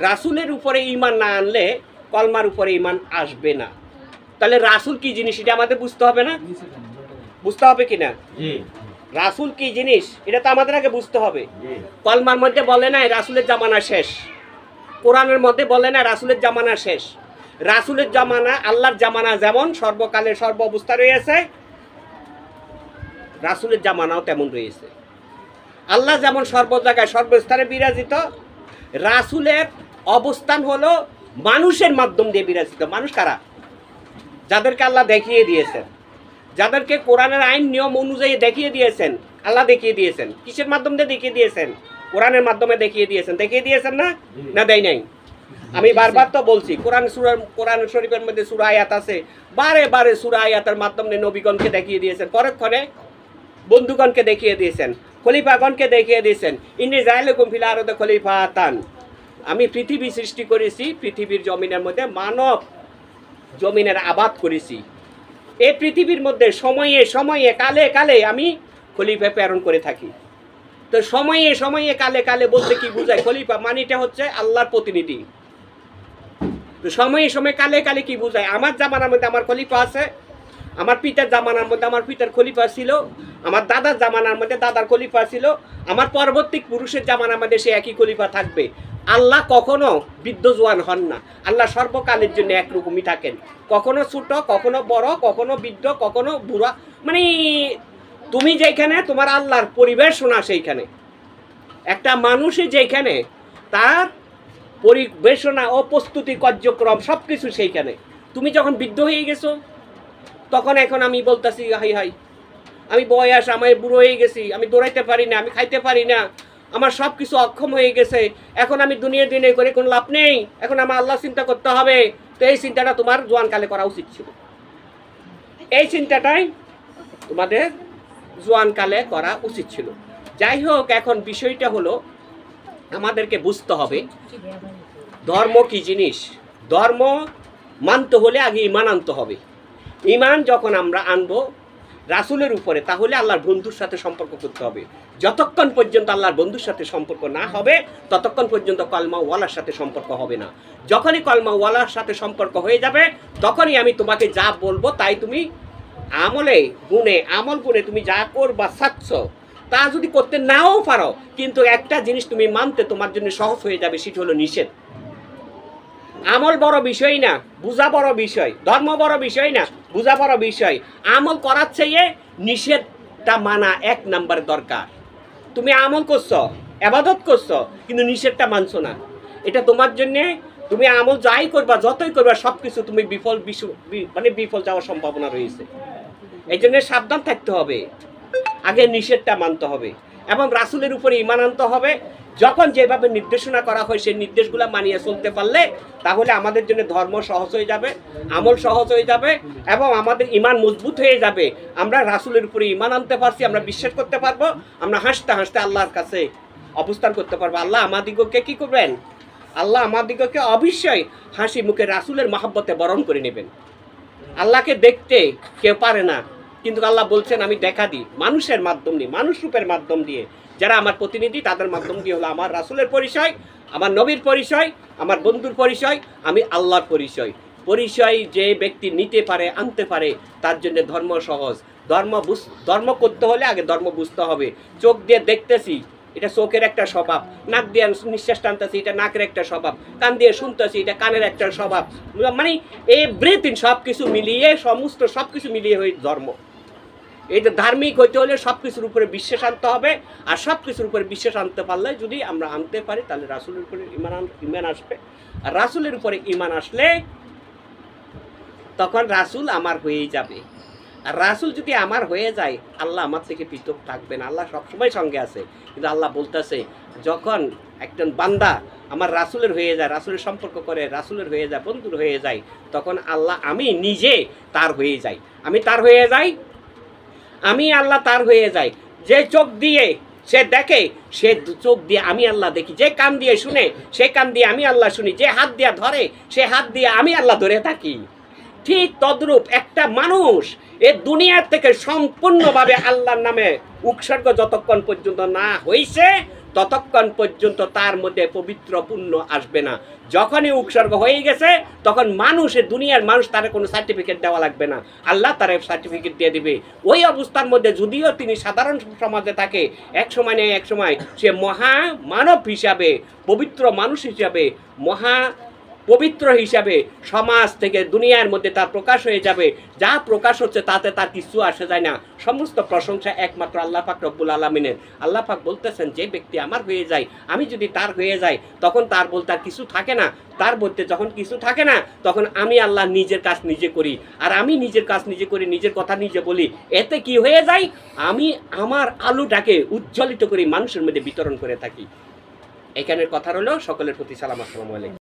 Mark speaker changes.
Speaker 1: রাসূলের উপরে ঈমান না আনলে কলমার উপরে ঈমান আসবে না। তাহলে রাসূল কি জিনিস এটা আমাদের বুঝতে হবে না? বুঝতে হবে কিনা?
Speaker 2: জি।
Speaker 1: রাসূল কি জিনিস এটা তো আমাদের আগে বুঝতে হবে। কলমার মধ্যে বলে না রাসূলের জামানা শেষ, কোরআনের মধ্যে বলে না রাসূলের জামানা শেষ। রাসূলের জামানা আল্লাহর জামানা যেমন সর্বকালে সর্ব অবস্থা রয়েছে, রাসূলের জামানাও তেমন রয়েছে। আল্লাহ যেমন সর্ব জায়গায় সর্বস্থানে বিরাজিত, রাসূলের অবস্থান হলো মানুষের মাধ্যম দিয়ে বিরাজিত। মানুষ কারা? যাদেরকে আল্লাহ দেখিয়ে দিয়েছেন, যাদেরকে কোরআনের আইন নিয়ম অনুযায়ী দেখিয়ে দিয়েছেন, আল্লাহ দেখিয়ে দিয়েছেন। কিসের মাধ্যম দিয়ে দেখিয়ে দিয়েছেন? কোরআনের মাধ্যমে দেখিয়ে দিয়েছেন। দেখিয়ে দিয়েছেন না? না দেয় নাই? আমি বারবার তো বলছি কোরআন শরীফের মধ্যে সূরা আয়াত আছে, বারে বারে সূরা আয়াতের মাধ্যমে নবীগণকে দেখিয়ে দিয়েছেন, পরক্ষণে বন্ধুগণকে দেখিয়ে দিয়েছেন, খলিফাগণকে দেখিয়ে দিয়েছেন। ইন্নী জাইলুকুম ফিল আরদি খলিফাতান, আমি পৃথিবী সৃষ্টি করেছি, পৃথিবীর জমিনের মধ্যে মানব জমিনের আবাদ করেছি। এই পৃথিবীর মধ্যে সময়ে সময়ে কালে কালে আমি খলিফা প্রেরণ করে থাকি। তো সময়ে সময়ে কালে কালে বলতে কি বোঝায়? খলিফা মানিটা হচ্ছে আল্লাহর প্রতিনিধি। তো সময়ে সময়ে কালে কালে কি বোঝায়? আমার জামানার মধ্যে আমার খলিফা আছে, আমার পিতার জামানার মধ্যে আমার পিতার খলিফা ছিল, আমার দাদার জামানার মধ্যে দাদার খলিফা ছিল, আমার পরবর্তী পুরুষের জামানার মধ্যে সে একই খলিফা থাকবে। আল্লাহ কখনো বৃদ্ধ জোয়ান হন না, আল্লাহ সর্বকালের জন্য একরকমই থাকেন। কখনো ছোট, কখনো বড়, কখনো বৃদ্ধ, কখনো বুড়া। মানে তুমি যেখানে তোমার আল্লাহর পরিবেশনা, সেইখানে একটা মানুষে যেখানে তার পরিবেশনা ও প্রস্তুতি কার্যক্রম সব কিছু সেইখানে। তুমি যখন বৃদ্ধ হয়ে গেছো, তখন এখন আমি বলতেছি হাই হাই আমি বয়স, আমি বুড়ো হয়ে গেছি, আমি দৌড়াইতে পারি না, আমি খাইতে পারি না, আমার সব কিছু অক্ষম হয়ে গেছে, এখন আমি দুনিয়া দিনে করে কোনো লাভ নেই, এখন আমার আল্লাহ চিন্তা করতে হবে। তো এই চিন্তাটা তোমার জোয়ানকালে করা উচিত ছিল। এই চিন্তাটাই তোমাদের জোয়ানকালে করা উচিত ছিল। যাই হোক, এখন বিষয়টা হলো আমাদেরকে বুঝতে হবে ধর্ম কি জিনিস। ধর্ম মানতে হলে আগে ঈমান আনতে হবে। ঈমান যখন আমরা আনবো রাসূলের উপরে, তাহলে আল্লাহর বন্ধুর সাথে সম্পর্ক করতে হবে। যতক্ষণ পর্যন্ত আল্লাহর বন্ধুর সাথে সম্পর্ক না হবে, ততক্ষণ পর্যন্ত কলমাওয়ালার সাথে সম্পর্ক হবে না। যখনই কলমাওয়ালার সাথে সম্পর্ক হয়ে যাবে, তখনই আমি তোমাকে যা বলবো তাই তুমি আমল গুণে তুমি যা করবা চাচ্ছ, তা যদি করতে নাও পারো, কিন্তু একটা জিনিস তুমি মানতে তোমার জন্য সহজ হয়ে যাবে, সেটা হলো নিষেধ। আমল বড় বিষয় না, বুঝা বড় বিষয়। ধর্ম বড় বিষয় না, বুঝা বড় বিষয়। আমল করার চেয়ে নিষেধটা মানা এক নাম্বার দরকার। তুমি আমল করছো, ইবাদত করছো, কিন্তু নিষেধটা মানছো না, এটা তোমার জন্যে, তুমি আমল যাই করবা, যতই করবা, সব কিছু তুমি বিফল যাওয়ার সম্ভাবনা রয়েছে। এই জন্য সাবধান থাকতে হবে, আগে নিষেধটা মানতে হবে এবং রাসূলের উপরে ঈমান আনতে হবে। যখন যেভাবে নির্দেশনা করা হয় সেই নির্দেশগুলো মানিয়ে চলতে পারলে, তাহলে আমাদের জন্য ধর্ম সহজ হয়ে যাবে, আমল সহজ হয়ে যাবে এবং আমাদের ঈমান মজবুত হয়ে যাবে। আমরা রাসূলের উপরে ঈমান আনতে পারছি, আমরা বিশ্বাস করতে পারবো, আমরা হাসতে হাসতে আল্লাহর কাছে অবস্থান করতে পারবো। আল্লাহ আমাদিগকে কি করবেন? আল্লাহ আমাদিগকে অবশ্যই হাসি মুখে রাসূলের মহব্বতে বরণ করে নেবেন। আল্লাহকে দেখতে কেউ পারে না, কিন্তু আল্লাহ বলছেন আমি দেখা দিই মানুষের মাধ্যম দিয়ে, মানুষ রূপের মাধ্যম দিয়ে, যারা আমার প্রতিনিধি তাদের মাধ্যম দিয়ে হলো আমার রাসূলের পরিচয়, আমার নবীর পরিচয়, আমার বন্ধুর পরিচয়, আমি আল্লাহর পরিচয় যে ব্যক্তি নিতে পারে, আনতে পারে, তার জন্য ধর্ম সহজ। ধর্ম করতে হলে আগে ধর্ম বুঝতে হবে। চোখ দিয়ে দেখতেছি, এটা চোখের একটা স্বভাব। নাক দিয়ে নিঃশ্বাস টানতেছি, এটা নাকের একটা স্বভাব। কান দিয়ে শুনতেছি, এটা কানের একটা স্বভাব। মানে এভরিথিং সব কিছু মিলিয়ে, সমস্ত সব কিছু মিলিয়ে হয়ে ধর্ম। এইটা ধার্মিক হইতে হলে সব কিছুর উপরে বিশ্বাস আনতে হবে, আর সব কিছুর উপরে বিশ্বাস আনতে পারলে, যদি আমরা আনতে পারি, তাহলে রাসূলের উপরে ঈমান আসবে। আর রাসূলের উপরে ঈমান আসলে তখন রাসূল আমার হয়েই যাবে। আর রাসূল যদি আমার হয়ে যায়, আল্লাহ আমার থেকে পৃথক থাকবে না, আল্লাহ সবসময় সঙ্গে আছে। কিন্তু আল্লাহ বলতেছে, যখন একজন বান্দা আমার রাসূলের হয়ে যায়, রাসূলের সম্পর্ক করে, রাসূলের হয়ে যায়, বন্ধুর হয়ে যায়, তখন আল্লাহ আমি নিজে তার হয়ে যাই। আমি তার হয়ে যাই, আমি আল্লাহ তার হয়ে যাই। যে চোখ দিয়ে সে দেখে, সে চোখ দিয়ে আমি আল্লাহ দেখি। যে কান দিয়ে শুনে, সে কান দিয়ে আমি আল্লাহ শুনি। যে হাত দিয়ে ধরে, সে হাত দিয়ে আমি আল্লাহ ধরে থাকি। ঠিক তদ্রূপ একটা মানুষ এ দুনিয়ার থেকে সম্পূর্ণভাবে আল্লাহর নামে উৎসর্গ যতক্ষণ পর্যন্ত না হয়েছে, ততক্ষণ পর্যন্ত তার মধ্যে পবিত্র পুণ্য আসবে না। যখনই উৎসর্গ হয়ে গেছে তখন মানুষের দুনিয়ার মানুষ তার কোনো সার্টিফিকেট দেওয়া লাগবে না, আল্লাহ তার সার্টিফিকেট দিয়ে দিবে। ওই অবস্থার মধ্যে যদিও তিনি সাধারণ সমাজে থাকে, এক সময় নেই এক সময় সে মহা মানব হিসাবে, পবিত্র মানুষ হিসাবে, মহা পবিত্র হিসাবে সমাজ থেকে দুনিয়ার মধ্যে তার প্রকাশ হয়ে যাবে। যা প্রকাশ হচ্ছে তাতে তার কিছু আসে যায় না, সমস্ত প্রশংসা একমাত্র আল্লাহ পাক রব্বুল আলামিনের। আল্লাহ পাক বলতেছেন যে ব্যক্তি আমার হয়ে যায়, আমি যদি তার হয়ে যাই তখন তার বলতে আর কিছু থাকে না। তার বলতে যখন কিছু থাকে না তখন আমি আল্লাহ নিজের কাজ নিজে করি, আর আমি নিজের কাজ নিজে করি, নিজের কথা নিজে বলি। এতে কি হয়ে যায়, আমি আমার আলোটাকে উজ্জ্বলিত করি, মানুষের মধ্যে বিতরণ করে থাকি। এখানের কথা হলো সকলের প্রতি সালাম, আসসালামু আলাইকুম।